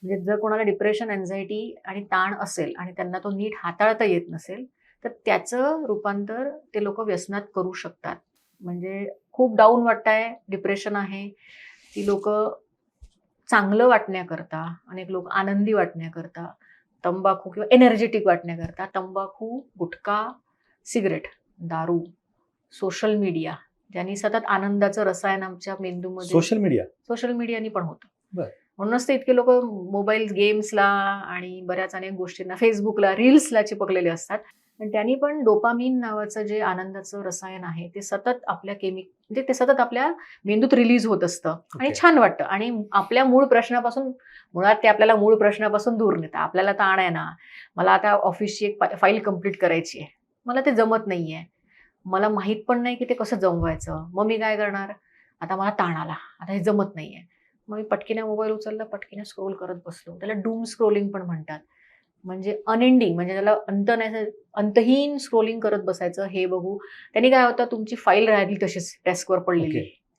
म्हणजे जर कोणाला डिप्रेशन, अँझायटी आणि ताण असेल आणि त्यांना तो नीट हाताळता येत नसेल, तर त्याचं रूपांतर ते लोकं व्यसनात करू शकतात. म्हणजे खूप डाऊन वाटतंय, डिप्रेशन आहे, ती लोकं चांगलं वाटण्याकरता, अनेक लोक आनंदी वाटण्याकरता, तंबाखू किंवा एनर्जेटिक वाटण्याकरता तंबाखू, गुटखा, सिगारेट, दारू, सोशल मीडिया ज्यांनी सतत आनंदाचं रसायन आमच्या मेंदूमध्ये सोशल मीडिया सोशल मीडियानी पण होतं. बरं. म्हणूनच तर इतके लोक मोबाईल गेम्सला आणि बऱ्याच अनेक गोष्टींना, फेसबुकला, रील्सला चिपकलेले असतात. आणि त्यांनी पण डोपामिन नावाचं जे आनंदाचं रसायन आहे ते सतत आपल्या म्हणजे ते सतत आपल्या मेंदूत रिलीज होत असतं आणि ओके. छान वाटतं आणि आपल्या मूळ प्रश्नापासून, मुळात ते आपल्याला मूळ प्रश्नापासून दूर नेतं. आपल्याला ताण आहे ना, मला आता ऑफिसची एक फाईल कंप्लीट करायची आहे. मला ते जमत नाहीये. मला माहीत पण नाही की ते कसं जमवायचं. मग मी काय करणार? आता मला ताण आला. आता हे जमत नाहीये. मग मी पटकीने मोबाईल उचलला, पटकीने स्क्रोल करत बसलो. त्याला डूम स्क्रोलिंग पण म्हणतात. म्हणजे अनएंडिंग, म्हणजे त्याला अंत नाही, अंतहीन स्क्रोलिंग करत बसायचं हे बघू. त्याने काय होतं, तुमची फाईल राहिली तशीच डेस्कवर पडलेली. ओके.